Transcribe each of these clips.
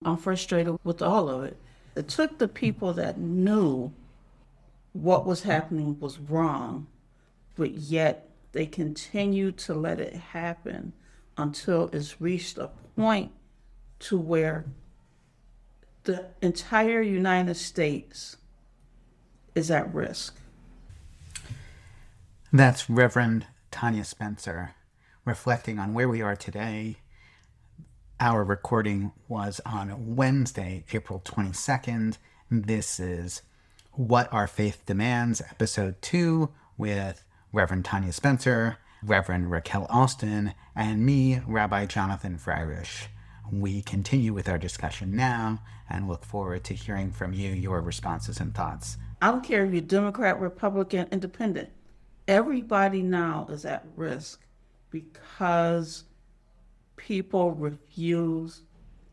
I'm frustrated with all of it. It took the people that knew what was happening was wrong, but yet they continue to let it happen until it's reached a point to where the entire United States is at risk. That's Reverend Tanya Spencer reflecting on where we are today. Our recording was on Wednesday, April 22nd. This is What Our Faith Demands, Episode 2, with Reverend Tanya Spencer, Reverend Raquel Alston, and me, Rabbi Jonathan Freirich. We continue with our discussion now and look forward to hearing from you, your responses and thoughts. I don't care if you're Democrat, Republican, Independent. Everybody now is at risk because people refuse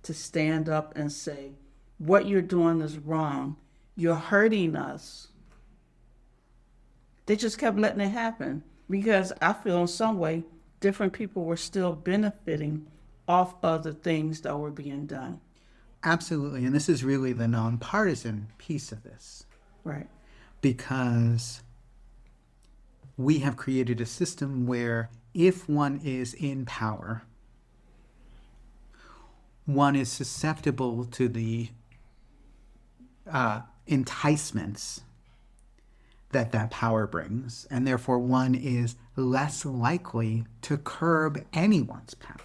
to stand up and say, what you're doing is wrong. You're hurting us. They just kept letting it happen because I feel in some way different people were still benefiting off of the things that were being done. Absolutely. And this is really the nonpartisan piece of this. Right. Because we have created a system where if one is in power, one is susceptible to the enticements that power brings, and therefore one is less likely to curb anyone's power.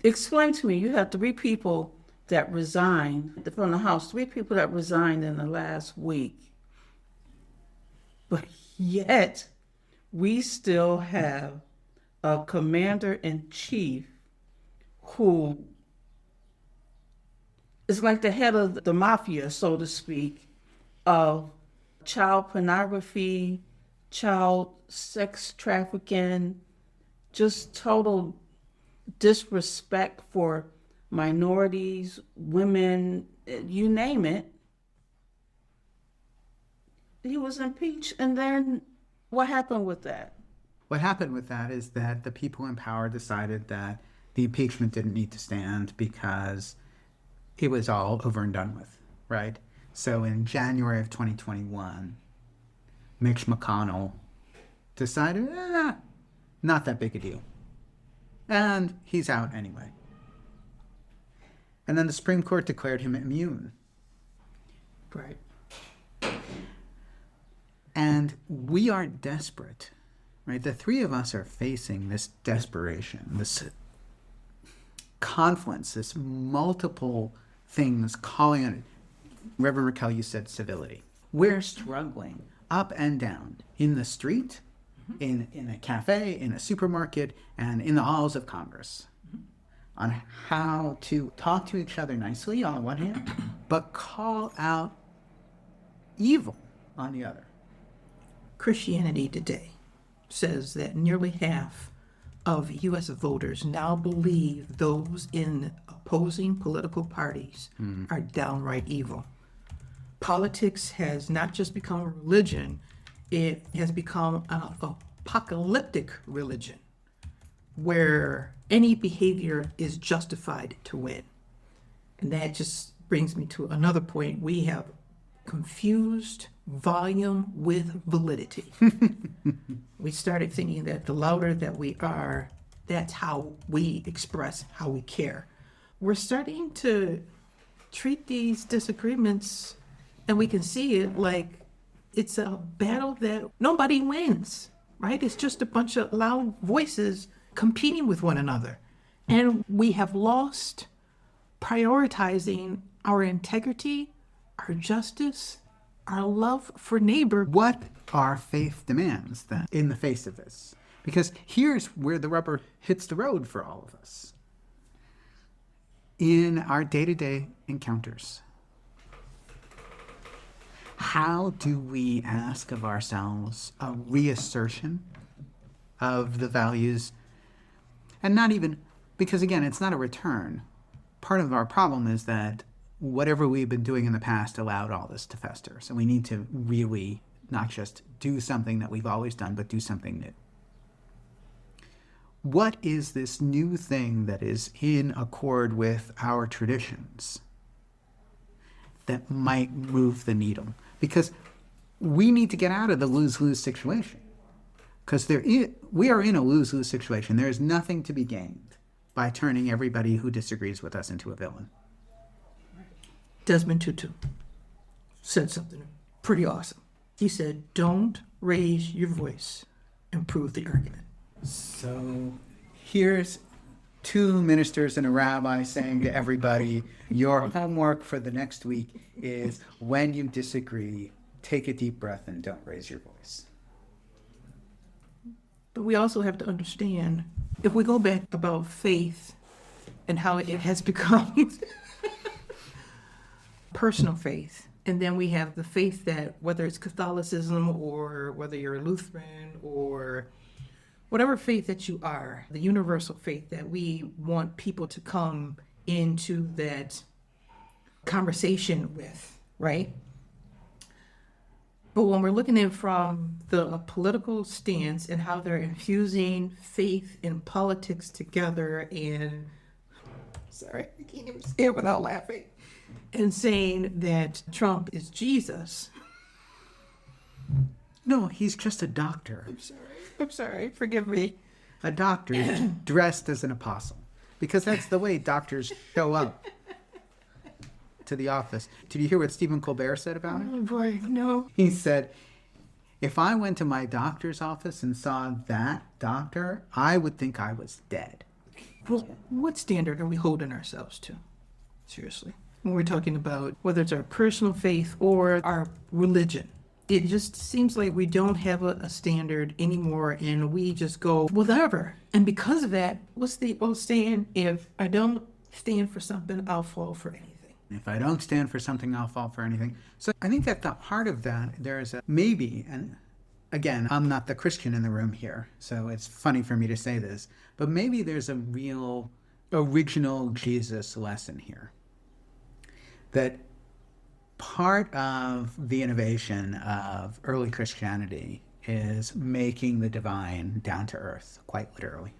Explain to me, you have 3 people that resigned from the House, 3 people that resigned in the last week. But yet, we still have a commander-in-chief who is like the head of the mafia, so to speak, of child pornography, child sex trafficking, just total disrespect for minorities, women, you name it. He was impeached, and then what happened with that? What happened with that is that the people in power decided that the impeachment didn't need to stand because it was all over and done with, right? So in January of 2021, Mitch McConnell decided, not that big a deal. And he's out anyway. And then the Supreme Court declared him immune. Right. And we are desperate, right? The 3 of us are facing this desperation, this confluence, this multiple things calling on it. Reverend Raquel, you said civility. We're struggling up and down in the street, in a cafe, in a supermarket, and in the halls of Congress on how to talk to each other nicely on the one hand, but call out evil on the other. Christianity Today says that nearly half of U.S. voters now believe those in opposing political parties are downright evil. Politics has not just become a religion, it has become an apocalyptic religion where any behavior is justified to win. And that just brings me to another point. We have confused volume with validity. We started thinking that the louder that we are, that's how we express how we care. We're starting to treat these disagreements, and we can see it like it's a battle that nobody wins, right? It's just a bunch of loud voices competing with one another. And we have lost prioritizing our integrity, our justice, our love for neighbor. What our faith demands then in the face of this? Because here's where the rubber hits the road for all of us. In our day-to-day encounters, how do we ask of ourselves a reassertion of the values? And not even, because again, it's not a return. Part of our problem is that whatever we've been doing in the past allowed all this to fester. So we need to really not just do something that we've always done, but do something new. What is this new thing that is in accord with our traditions that might move the needle? Because we need to get out of the lose-lose situation. Because we are in a lose-lose situation. There is nothing to be gained by turning everybody who disagrees with us into a villain. Desmond Tutu said something pretty awesome. He said, don't raise your voice, improve the argument. So here's two ministers and a rabbi saying to everybody, your homework for the next week is when you disagree, take a deep breath and don't raise your voice. But we also have to understand, if we go back about faith and how it has become personal faith, and then we have the faith that, whether it's Catholicism or whether you're a Lutheran or whatever faith that you are, the universal faith that we want people to come into that conversation with, right? But when we're looking at it from the political stance and how they're infusing faith and politics together and, sorry, I can't even say it without laughing, and saying that Trump is Jesus. No, he's just a doctor. I'm sorry, forgive me. A doctor dressed as an apostle. Because that's the way doctors show up to the office. Did you hear what Stephen Colbert said about it? Oh boy, no. He said, if I went to my doctor's office and saw that doctor, I would think I was dead. Well, what standard are we holding ourselves to? Seriously. When we're talking about whether it's our personal faith or our religion, it just seems like we don't have a standard anymore and we just go whatever. And because of that, what's the old saying? If I don't stand for something, I'll fall for anything. If I don't stand for something, I'll fall for anything. So I think that the heart of that, there is a maybe, and again, I'm not the Christian in the room here, so it's funny for me to say this, but maybe there's a real original Jesus lesson here. That part of the innovation of early Christianity is making the divine down to earth, quite literally,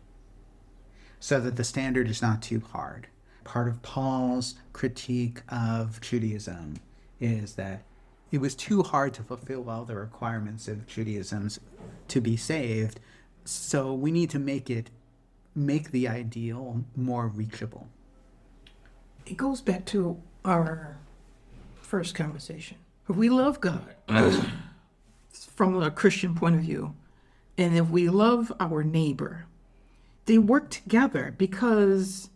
so that the standard is not too hard. Part of Paul's critique of Judaism is that it was too hard to fulfill all the requirements of Judaism to be saved, so we need to make the ideal more reachable. It goes back to our first conversation. If we love God from a Christian point of view, and if we love our neighbor, they work together, because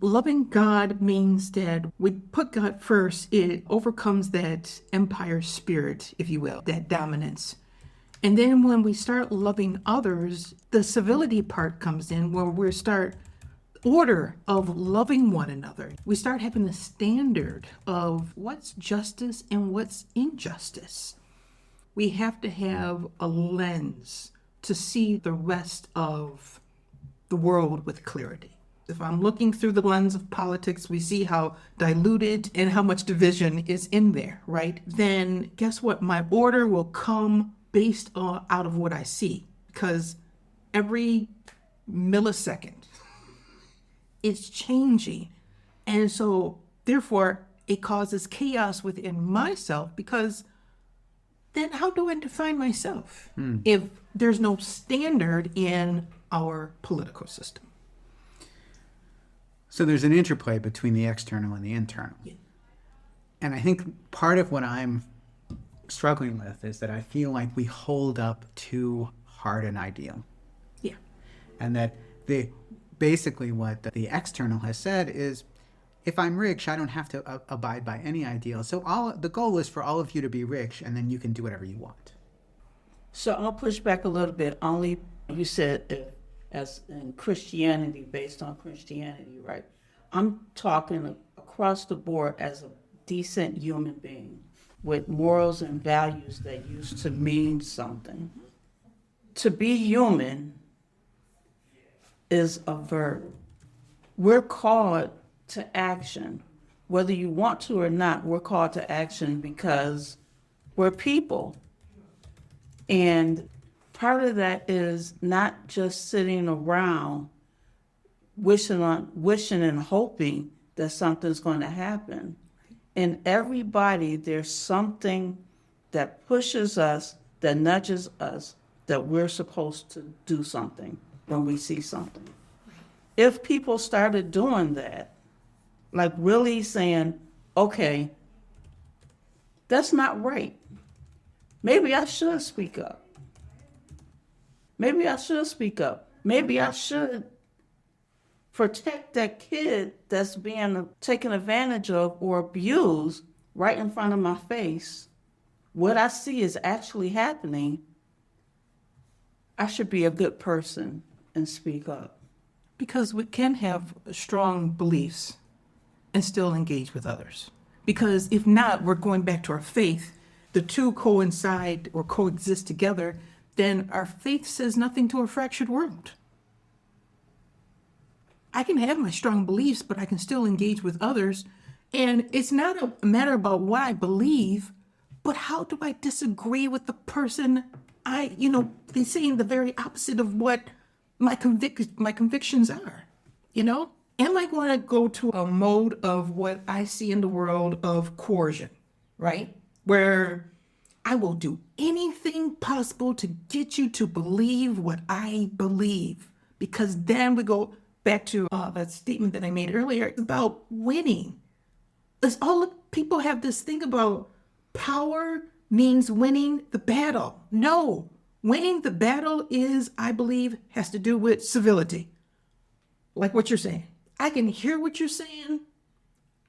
loving God means that we put God first. It overcomes that empire spirit, if you will, that dominance. And then when we start loving others, the civility part comes in, where we start order of loving one another. We start having the standard of what's justice and what's injustice. We have to have a lens to see the rest of the world with clarity. If I'm looking through the lens of politics, we see how diluted and how much division is in there, right? Then guess what? My order will come based on out of what I see, because every millisecond it's changing. And so therefore it causes chaos within myself, because then how do I define myself if there's no standard in our political system? So there's an interplay between the external and the internal. Yeah. And I think part of what I'm struggling with is that I feel like we hold up too hard an ideal. Yeah. And that basically what the external has said is, if I'm rich, I don't have to abide by any ideal. So the goal is for all of you to be rich, and then you can do whatever you want. So I'll push back a little bit. Only you said as in Christianity, based on Christianity, right? I'm talking across the board as a decent human being with morals and values that used to mean something. To be human is a verb. We're called to action. Whether you want to or not, we're called to action because we're people. And part of that is not just sitting around wishing and hoping that something's going to happen. In everybody, there's something that pushes us, that nudges us, that we're supposed to do something when we see something. If people started doing that, like really saying, okay, that's not right. Maybe I should speak up. Maybe I should speak up. Maybe I should protect that kid that's being taken advantage of or abused right in front of my face. What I see is actually happening. I should be a good person and speak up. Because we can have strong beliefs and still engage with others. Because if not, we're going back to our faith. The two coincide or coexist together, then our faith says nothing to a fractured world. I can have my strong beliefs, but I can still engage with others. And it's not a matter about what I believe, but how do I disagree with the person they're saying the very opposite of what my convictions are, Am I going to go to a mode of what I see in the world of coercion, right? Where I will do anything possible to get you to believe what I believe. Because then we go back to that statement that I made earlier about winning. It's all people have this thing about power means winning the battle. No, winning the battle is, I believe, has to do with civility. Like what you're saying. I can hear what you're saying.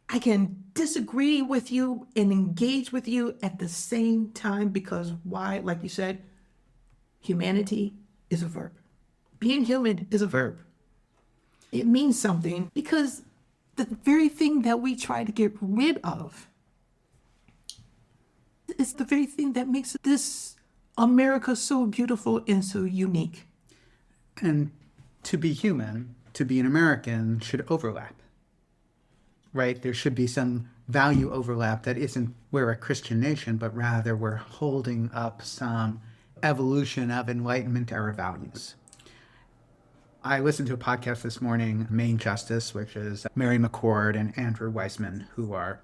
I can disagree with you and engage with you at the same time because why? Like you said, humanity is a verb. Being human is a verb. It means something because the very thing that we try to get rid of is the very thing that makes this America so beautiful and so unique. And to be human, to be an American, should overlap, right? There should be some value overlap that isn't we're a Christian nation, but rather we're holding up some evolution of Enlightenment era values. I listened to a podcast this morning, Main Justice, which is Mary McCord and Andrew Weissman, who are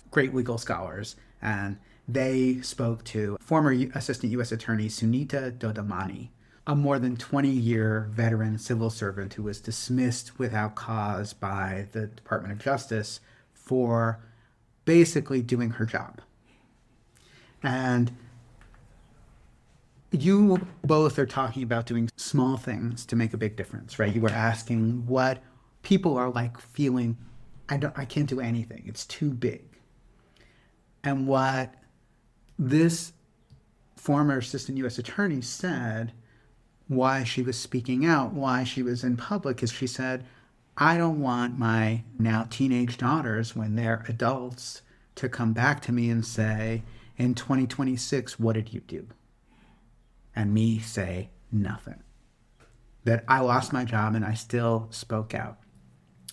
great legal scholars, and they spoke to former Assistant U.S. Attorney Sunita Dodamani, a more than 20-year veteran civil servant who was dismissed without cause by the Department of Justice for basically doing her job. And you both are talking about doing small things to make a big difference, right? You were asking what people are like feeling, I can't do anything. It's too big. And what this former assistant U.S. attorney said, why she was speaking out, why she was in public, is she said, I don't want my now teenage daughters, when they're adults, to come back to me and say, in 2026, what did you do? And me say nothing. That I lost my job and I still spoke out.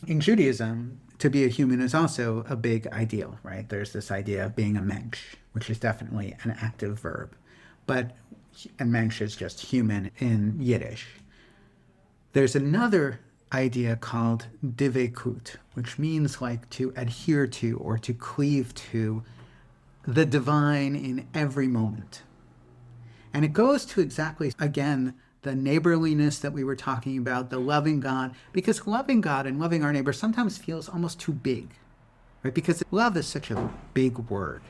In Judaism, to be a human is also a big ideal, right? There's this idea of being a mensch, which is definitely an active verb. But a mensch is just human in Yiddish. There's another idea called divekut, which means like to adhere to or to cleave to the divine in every moment. And it goes to exactly, again, the neighborliness that we were talking about, the loving God, because loving God and loving our neighbor sometimes feels almost too big, right? Because love is such a big word.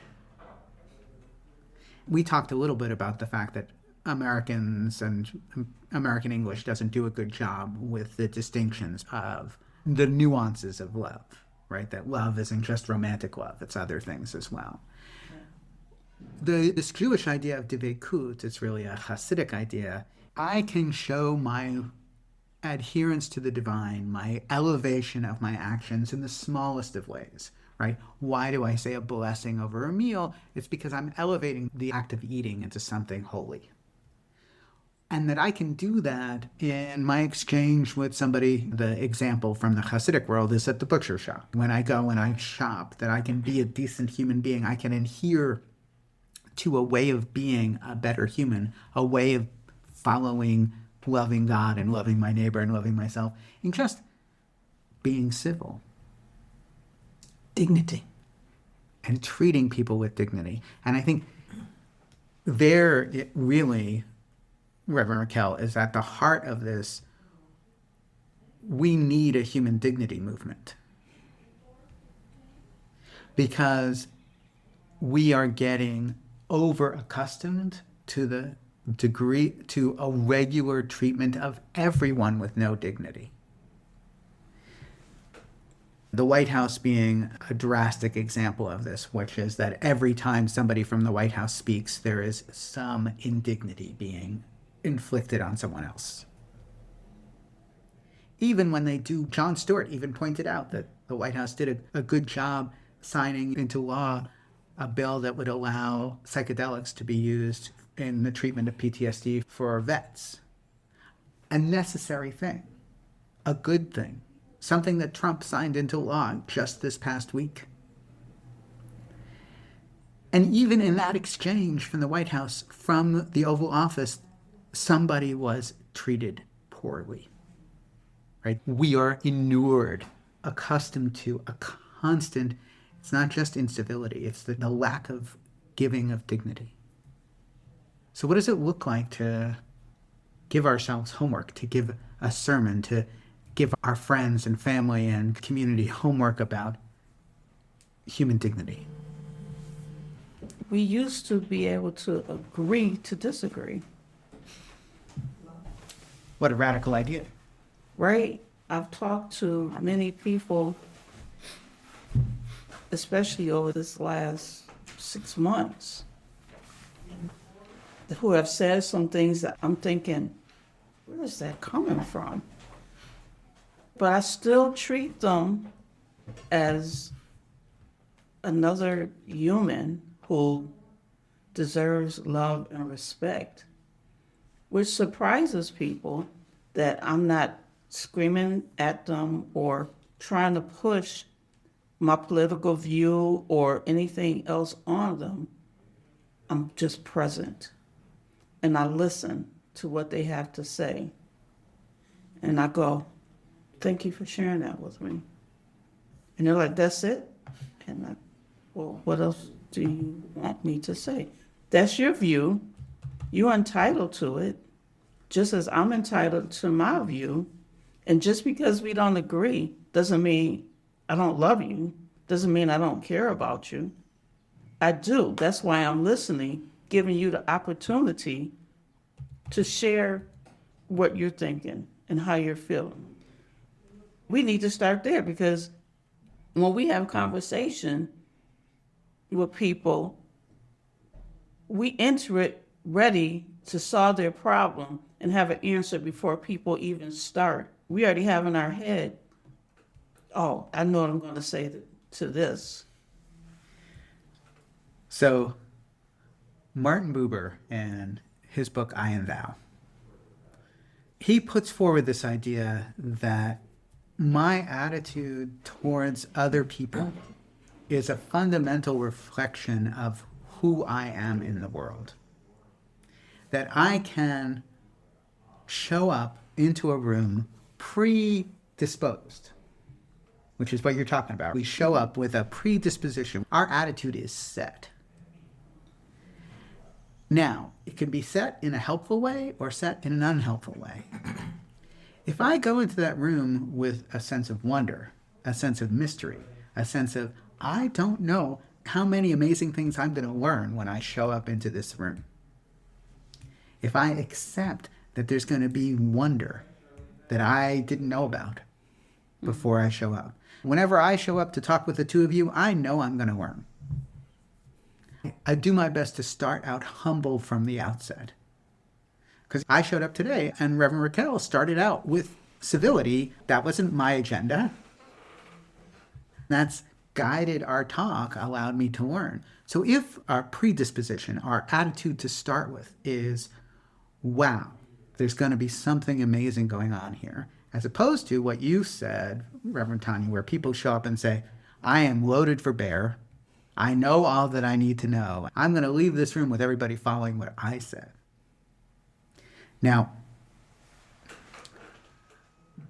We talked a little bit about the fact that Americans and American English doesn't do a good job with the distinctions of the nuances of love, right? That love isn't just romantic love, it's other things as well. This Jewish idea of divekut, it's really a Hasidic idea. I can show my adherence to the divine, my elevation of my actions in the smallest of ways, right? Why do I say a blessing over a meal? It's because I'm elevating the act of eating into something holy. And that I can do that in my exchange with somebody. The example from the Hasidic world is at the butcher shop. When I go and I shop, that I can be a decent human being. I can adhere to a way of being a better human, a way of following, loving God and loving my neighbor and loving myself, and just being civil. Dignity. And treating people with dignity. And I think there it really, Reverend Raquel, is at the heart of this. We need a human dignity movement. Because we are getting over accustomed to the degree, to a regular treatment of everyone with no dignity. The White House being a drastic example of this, which is that every time somebody from the White House speaks, there is some indignity being inflicted on someone else. Even when they do, Jon Stewart even pointed out that the White House did a good job signing into law a bill that would allow psychedelics to be used in the treatment of PTSD for vets. A necessary thing, a good thing. Something that Trump signed into law just this past week. And even in that exchange from the White House, from the Oval Office, somebody was treated poorly. Right? We are inured, accustomed to a constant, it's not just incivility, it's the lack of giving of dignity. So what does it look like to give ourselves homework, to give a sermon, to give our friends and family and community homework about human dignity? We used to be able to agree to disagree, What a radical idea. right? I've talked to many people, especially over this last 6 months, who have said some things that I'm thinking, where is that coming from? But I still treat them as another human who deserves love and respect, which surprises people that I'm not screaming at them or trying to push my political view or anything else on them. I'm just present and I listen to what they have to say. And I go, thank you for sharing that with me. And they're like, that's it? And I, well, what else do you want me to say? That's your view. You're entitled to it, just as I'm entitled to my view. And just because we don't agree doesn't mean I don't love you, doesn't mean I don't care about you. I do. That's why I'm listening, giving you the opportunity to share what you're thinking and how you're feeling. We need to start there, because when we have conversation with people, we enter it ready to solve their problem and have an answer before people even start. We already have in our head, oh, I know what I'm going to say to this. So Martin Buber, in his book, I Am Thou, he puts forward this idea that my attitude towards other people is a fundamental reflection of who I am in the world. That I can show up into a room predisposed, which is what you're talking about. We show up with a predisposition. Our attitude is set. Now, it can be set in a helpful way or set in an unhelpful way. If I go into that room with a sense of wonder, a sense of mystery, a sense of, I don't know how many amazing things I'm going to learn when I show up into this room. If I accept that there's going to be wonder that I didn't know about before I show up. Whenever I show up to talk with the two of you, I know I'm going to learn. I do my best to start out humble from the outset. Because I showed up today and Reverend Raquel started out with civility. That wasn't my agenda. That's guided our talk, allowed me to learn. So if our predisposition, our attitude to start with is, wow, there's going to be something amazing going on here, as opposed to what you said, Reverend Tanya, where people show up and say, I am loaded for bear. I know all that I need to know. I'm going to leave this room with everybody following what I said. Now,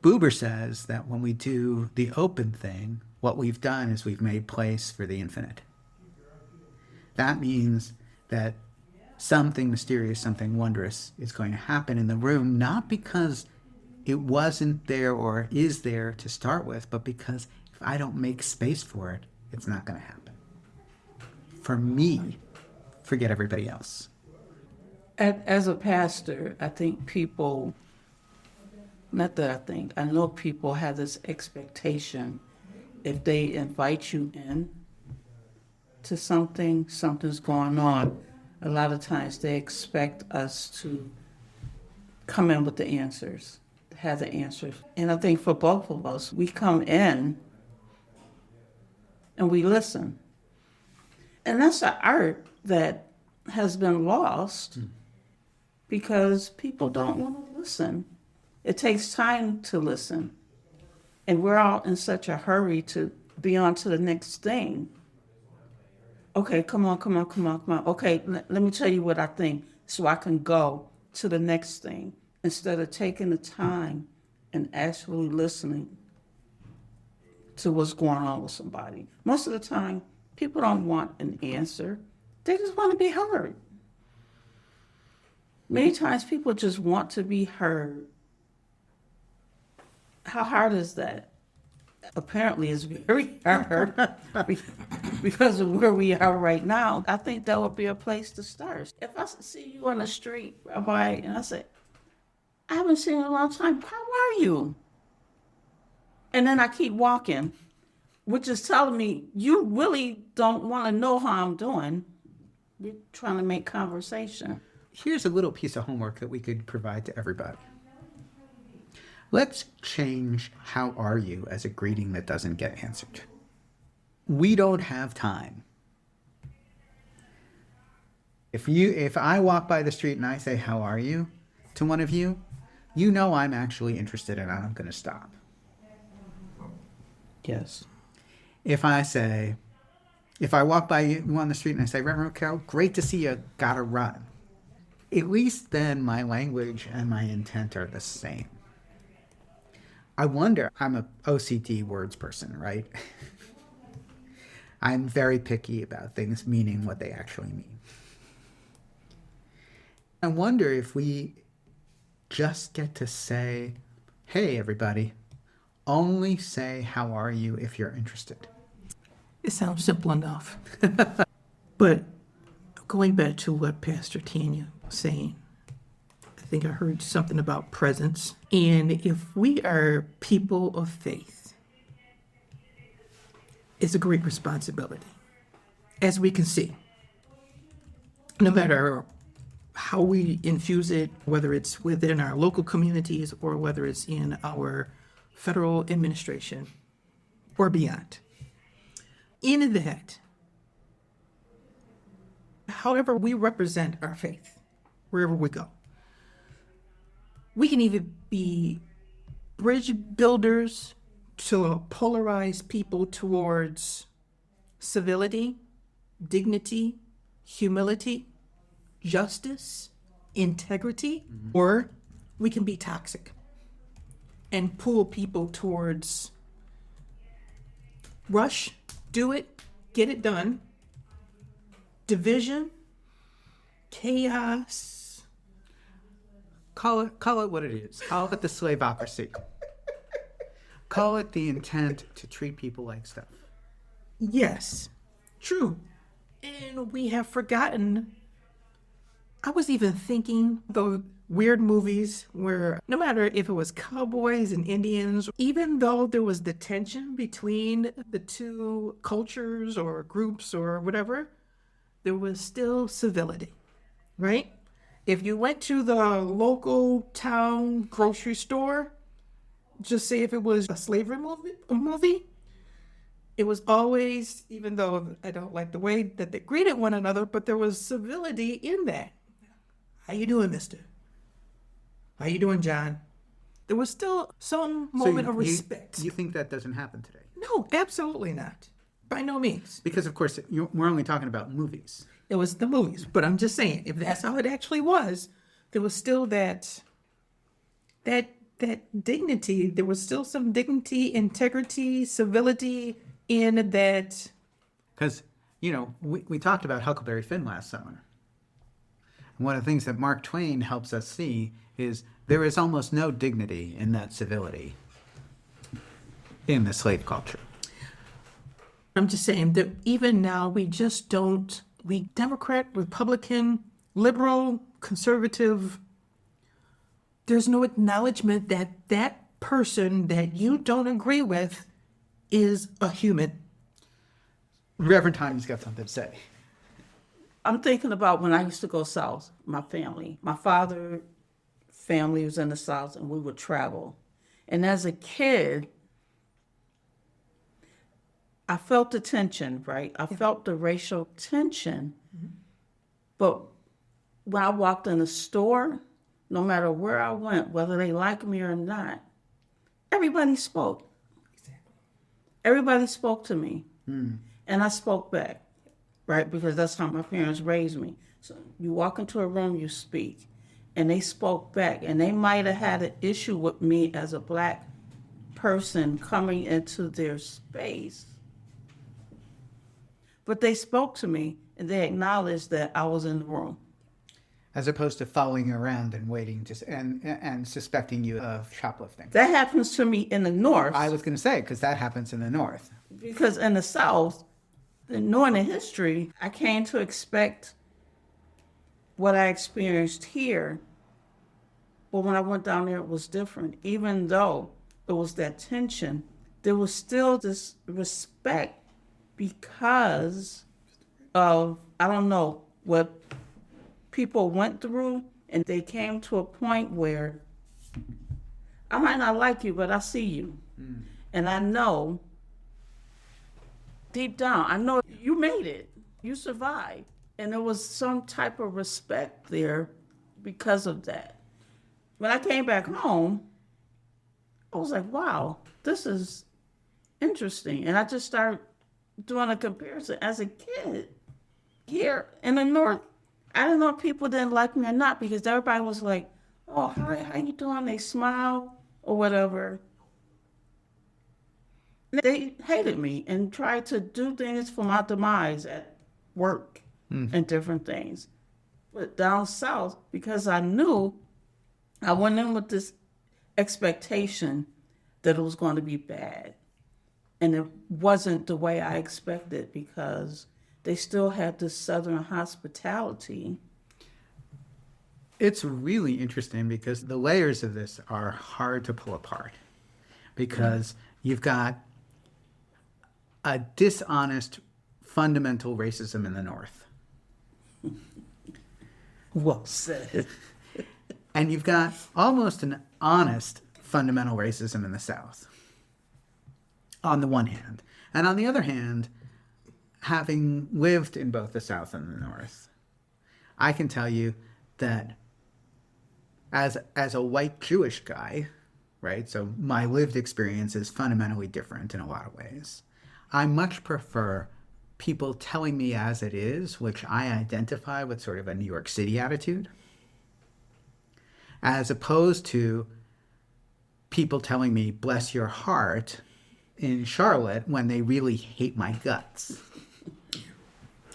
Buber says that when we do the open thing, what we've done is we've made place for the infinite. That means that something mysterious, something wondrous is going to happen in the room, not because it wasn't there or is there to start with, but because if I don't make space for it, it's not going to happen. For me, forget everybody else. As a pastor, I think people, not that I think, I know people have this expectation if they invite you in to something, something's going on. A lot of times they expect us to come in with the answers, have the answers. And I think for both of us, we come in and we listen. And that's an art that has been lost because people don't want to listen. It takes time to listen. And we're all in such a hurry to be on to the next thing. Okay, come on. Okay, let me tell you what I think so I can go to the next thing instead of taking the time and actually listening to what's going on with somebody. Most of the time, people don't want an answer. They just want to be heard. Many times people just want to be heard. How hard is that? Apparently it's very hard because of where we are right now. I think that would be a place to start. If I see you on the street, Rabbi, and I say, I haven't seen you in a long time, how are you? And then I keep walking, which is telling me you really don't want to know how I'm doing. You're trying to make conversation. Here's a little piece of homework that we could provide to everybody. Let's change "how are you" as a greeting that doesn't get answered. We don't have time. If I walk by the street and I say "how are you" to one of you, you know I'm actually interested and I'm going to stop. Yes. If I walk by you on the street and I say, Raquel, great to see you, gotta run. At least then my language and my intent are the same. I wonder, I'm a OCD words person, right? I'm very picky about things meaning what they actually mean. I wonder if we just get to say, hey, everybody, only say, how are you if you're interested. It sounds simple enough. But going back to what Pastor Tanya was saying, I think I heard something about presence. And if we are people of faith, it's a great responsibility. As we can see, no matter how we infuse it, whether it's within our local communities or whether it's in our federal administration or beyond. In that, however we represent our faith, wherever we go, we can either be bridge builders to polarize people towards civility, dignity, humility, justice, integrity, or we can be toxic and pull people towards rush, do it, get it done, division, chaos. Call it what it is. Call it the slaveocracy. Call it the intent to treat people like stuff. Yes, true. And we have forgotten. I was even thinking those weird movies where no matter if it was cowboys and Indians, even though there was the tension between the two cultures or groups or whatever, there was still civility, right? If you went to the local town grocery store, just say if it was a slavery movie, it was always, even though I don't like the way that they greeted one another, but there was civility in that. How you doing, mister? How you doing, John? There was still some moment of respect. You think that doesn't happen today? No, absolutely not. By no means. Because, of course, we're only talking about movies. It was the movies. But I'm just saying, if that's how it actually was, there was still that dignity. There was still some dignity, integrity, civility in that. Because, we talked about Huckleberry Finn last summer. And one of the things that Mark Twain helps us see is there is almost no dignity in that civility in the slave culture. I'm just saying that even now we just don't, we Democrat, Republican, liberal, conservative, there's no acknowledgement that that person that you don't agree with is a human. Reverend Tanya's got something to say. I'm thinking about when I used to go south, my family. My father's family was in the south and we would travel. And as a kid, I felt the tension, right? I felt the racial tension. But when I walked in a store, no matter where I went, whether they liked me or not, everybody spoke. Everybody spoke to me. And I spoke back, right? Because that's how my parents raised me. So you walk into a room, you speak. And they spoke back. And they might have had an issue with me as a black person coming into their space. But they spoke to me and they acknowledged that I was in the room. As opposed to following you around and waiting and suspecting you of shoplifting. That happens to me in the North. I was going to say, because that happens in the North. Because in the South, knowing the history, I came to expect what I experienced here. But when I went down there, it was different. Even though it was that tension, there was still this respect because of, I don't know, what people went through, and they came to a point where I might not like you, but I see you. And I know, deep down, I know you made it. You survived. And there was some type of respect there because of that. When I came back home, I was like, wow, this is interesting. And I just started doing a comparison as a kid. Here in the North, I didn't know if people didn't like me or not because everybody was like, oh, hi, how you doing? They smile or whatever. They hated me and tried to do things for my demise at work and different things. But down south, because I knew, I went in with this expectation that it was going to be bad. And it wasn't the way I expected because they still had this Southern hospitality. It's really interesting because the layers of this are hard to pull apart because you've got a dishonest fundamental racism in the North. Well said. And you've got almost an honest fundamental racism in the South, on the one hand. And on the other hand, having lived in both the South and the North, I can tell you that as a white Jewish guy, right, so my lived experience is fundamentally different in a lot of ways. I much prefer people telling me as it is, which I identify with sort of a New York City attitude, as opposed to people telling me, bless your heart, in Charlotte when they really hate my guts.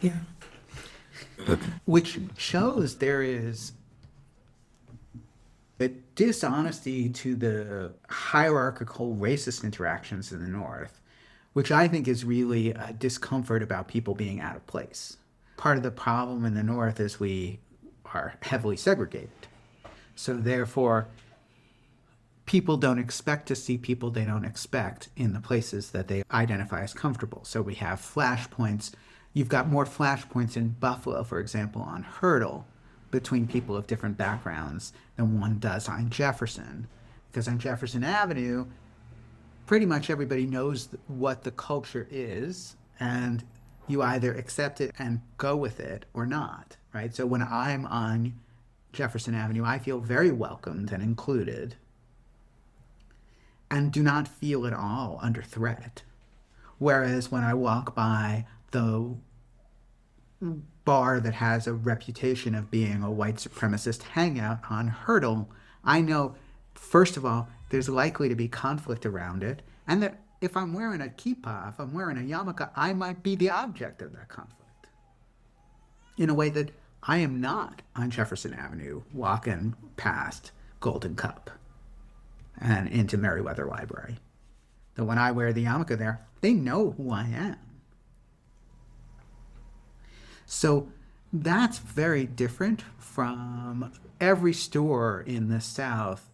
Yeah. Which shows there is a dishonesty to the hierarchical racist interactions in the North, which I think is really a discomfort about people being out of place. Part of the problem in the North is we are heavily segregated. So therefore, people don't expect to see people they don't expect in the places that they identify as comfortable. So we have flashpoints. You've got more flashpoints in Buffalo, for example, on Hurdle between people of different backgrounds than one does on Jefferson. Because on Jefferson Avenue, pretty much everybody knows what the culture is, and you either accept it and go with it or not, right? So when I'm on Jefferson Avenue, I feel very welcomed and included and do not feel at all under threat. Whereas when I walk by the bar that has a reputation of being a white supremacist hangout on Hurdle, I know, first of all, there's likely to be conflict around it, and that if I'm wearing a kippah, if I'm wearing a yarmulke, I might be the object of that conflict. In a way that I am not on Jefferson Avenue walking past Golden Cup and into Merriweather Library. That when I wear the yarmulke there, they know who I am. So that's very different from every store in the South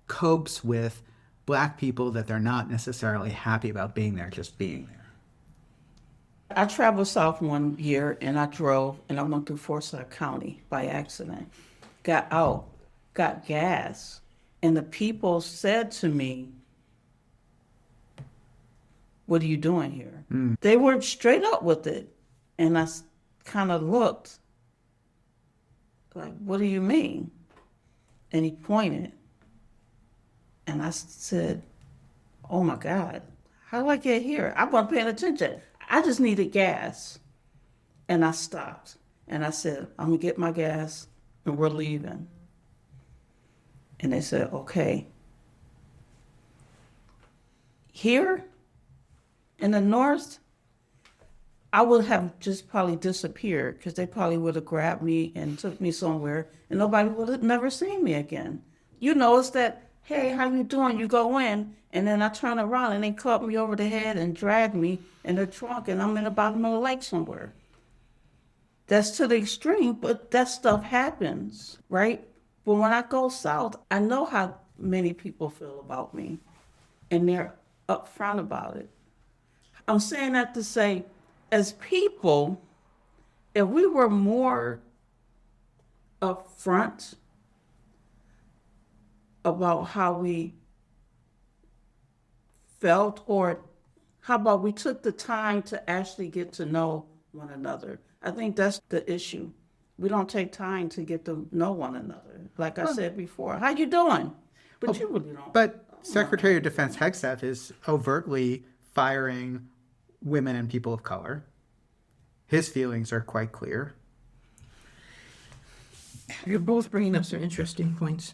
copes with Black people that they're not necessarily happy about being there, just being there. I traveled south one year and I drove and I went through Forsyth County by accident. Got out, got gas, and the people said to me, "What are you doing here?" They were straight up with it. And I kind of looked like, "What do you mean?" And he pointed. And I said, "Oh my God, how did I get here? I wasn't paying attention. I just needed gas." And I stopped. And I said, "I'm going to get my gas and we're leaving." And they said, "Okay." Here in the North, I would have just probably disappeared because they probably would have grabbed me and took me somewhere and nobody would have never seen me again. You know, it's that, "Hey, how you doing?" You go in and then I turn around and they club me over the head and drag me in the trunk and I'm in the bottom of the lake somewhere. That's to the extreme, but that stuff happens, right? But when I go south, I know how many people feel about me and they're upfront about it. I'm saying that to say, as people, if we were more upfront about how we felt, or how about we took the time to actually get to know one another. I think that's the issue. We don't take time to get to know one another. Like I said before, "How you doing?" But you really don't. But Secretary of Defense Hegseth is overtly firing women and people of color. His feelings are quite clear. You're both bringing up some interesting points.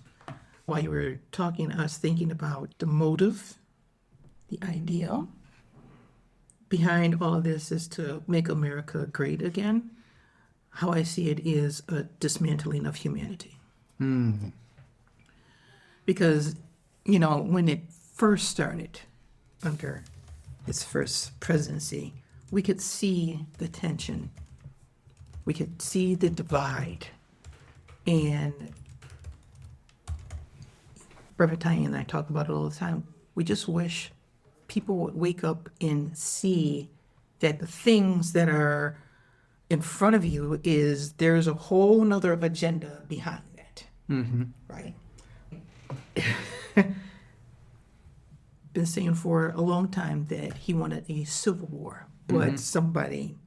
While you were talking, I was thinking about the motive, the idea behind all of this is to make America great again. How I see it is a dismantling of humanity. Because, when it first started under his first presidency, we could see the tension. We could see the divide. And Reverend Tanya and I talk about it all the time. We just wish people would wake up and see that the things that are in front of you there's a whole nother agenda behind that. Right? Been saying for a long time that he wanted a civil war, but somebody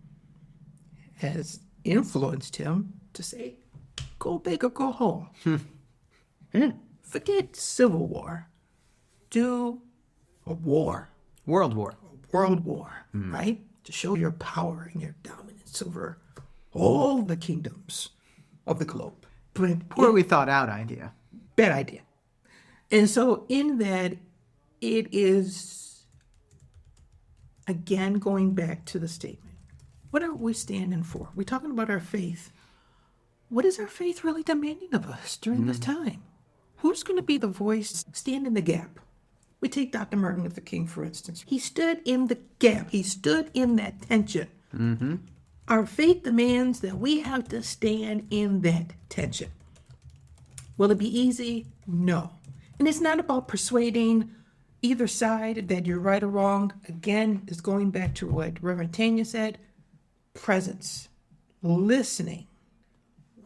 has influenced him to say, "Go big or go home." Forget civil war. Do a war. World War. World war, right? To show your power and your dominance over all the kingdoms of the globe. But Poorly thought out idea. bad idea. And so in that, it is, again, going back to the statement. What are we standing for? We're talking about our faith. What is our faith really demanding of us during this time? Who's going to be the voice, stand in the gap? We take Dr. Martin Luther King, for instance. He stood in the gap. He stood in that tension. Our faith demands that we have to stand in that tension. Will it be easy? No. And it's not about persuading either side that you're right or wrong. Again, it's going back to what Reverend Tanya said, presence, listening.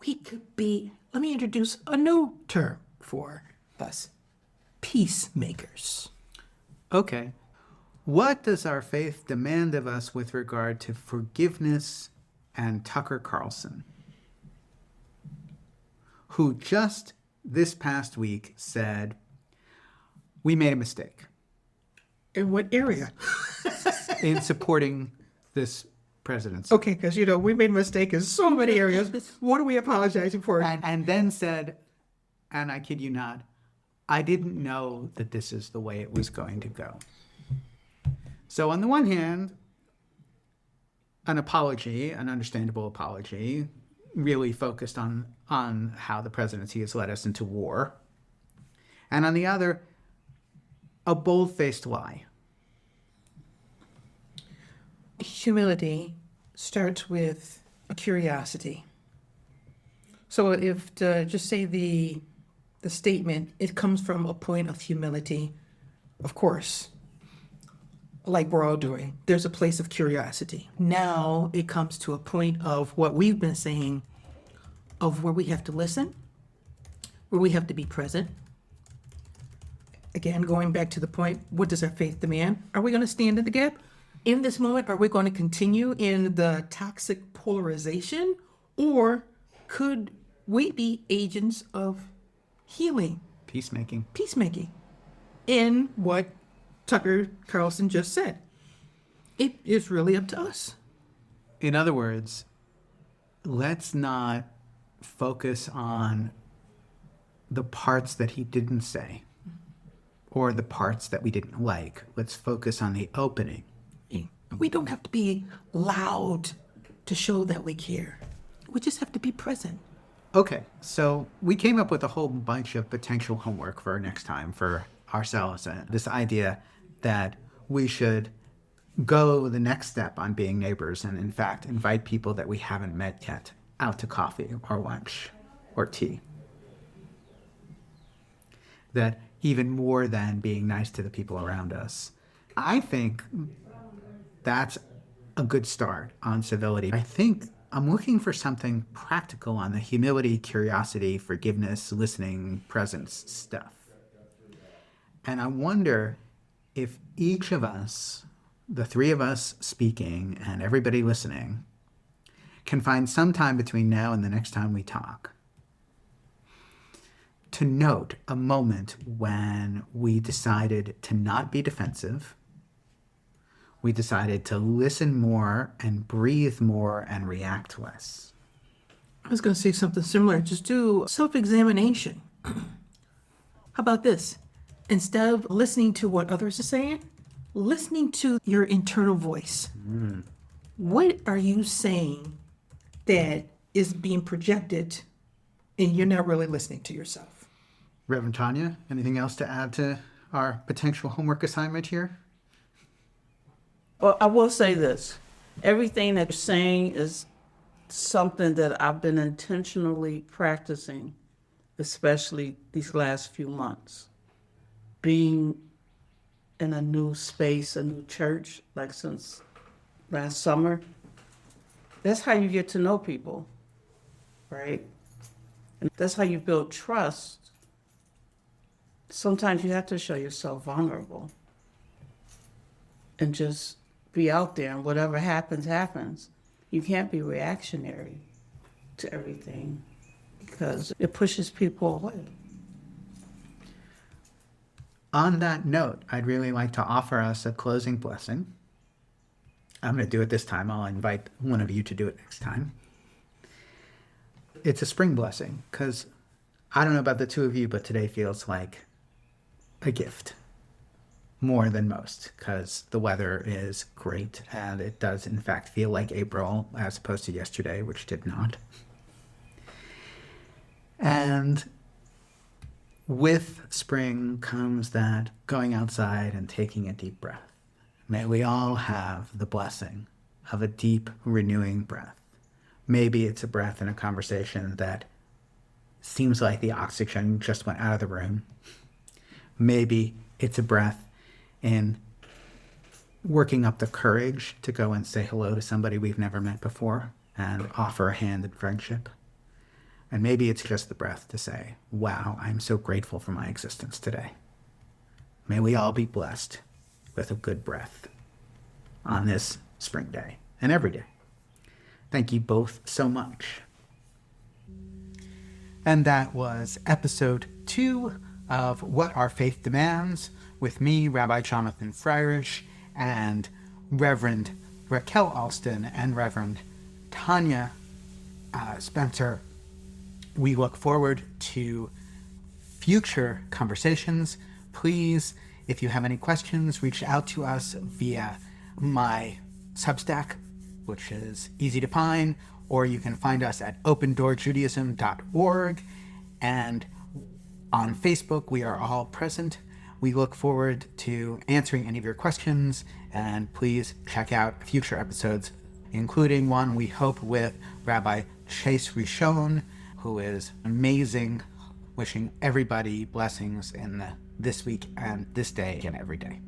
We could be, let me introduce a new term for us, peacemakers. Okay. What does our faith demand of us with regard to forgiveness and Tucker Carlson, who just this past week said, "We made a mistake." In what area? In supporting this presidents. Okay, because, we made a mistake in so many areas. What are we apologizing for? And then said, and I kid you not, I didn't know that this is the way it was going to go. So on the one hand, an apology, an understandable apology, really focused on how the presidency has led us into war. And on the other, a bold-faced lie. Humility starts with a curiosity. So if to just say the statement, it comes from a point of humility, of course, like we're all doing, there's a place of curiosity. Now it comes to a point of what we've been saying, of where we have to listen, where we have to be present. Again, going back to the point, what does our faith demand? Are we going to stand in the gap? In this moment, are we going to continue in the toxic polarization? Or could we be agents of healing, Peacemaking. in what Tucker Carlson just said? It is really up to us. In other words, let's not focus on the parts that he didn't say or the parts that we didn't like. Let's focus on the opening. We don't have to be loud to show that we care. We just have to be present. Okay, so we came up with a whole bunch of potential homework for next time for ourselves. This idea that we should go the next step on being neighbors and, in fact, invite people that we haven't met yet out to coffee or lunch or tea. That even more than being nice to the people around us. I think that's a good start on civility. I think I'm looking for something practical on the humility, curiosity, forgiveness, listening, presence stuff. And I wonder if each of us, the three of us speaking and everybody listening, can find some time between now and the next time we talk to note a moment when we decided to not be defensive. We decided to listen more and breathe more and react less. I was going to say something similar. Just do self-examination. How about this? Instead of listening to what others are saying, listening to your internal voice. What are you saying that is being projected and you're not really listening to yourself? Reverend Tanya, anything else to add to our potential homework assignment here? Well, I will say this. Everything that you're saying is something that I've been intentionally practicing, especially these last few months. Being in a new space, a new church, like since last summer, that's how you get to know people, right? And that's how you build trust. Sometimes you have to show yourself vulnerable and just be out there, and whatever happens, happens. You can't be reactionary to everything because it pushes people away. On that note, I'd really like to offer us a closing blessing. I'm going to do it this time. I'll invite one of you to do it next time. It's a spring blessing because I don't know about the two of you, but today feels like a gift. More than most, because the weather is great and it does in fact feel like April as opposed to yesterday, which did not. And with spring comes that going outside and taking a deep breath. May we all have the blessing of a deep, renewing breath. Maybe it's a breath in a conversation that seems like the oxygen just went out of the room. Maybe it's a breath in working up the courage to go and say hello to somebody we've never met before and offer a hand in friendship. And maybe it's just the breath to say, wow, I'm so grateful for my existence today. May we all be blessed with a good breath on this spring day and every day. Thank you both so much. And that was episode 2 of What Our Faith Demands with me, Rabbi Jonathan Freirich, and Reverend Raquel Alston and Reverend Tanya Spencer. We look forward to future conversations. Please, if you have any questions, reach out to us via my Substack, which is easy to find, or you can find us at opendoorjudaism.org. And on Facebook, we are all present. We look forward to answering any of your questions, and please check out future episodes, including one we hope with Rabbi Chase Rishon, who is amazing. Wishing everybody blessings in this week and this day and every day.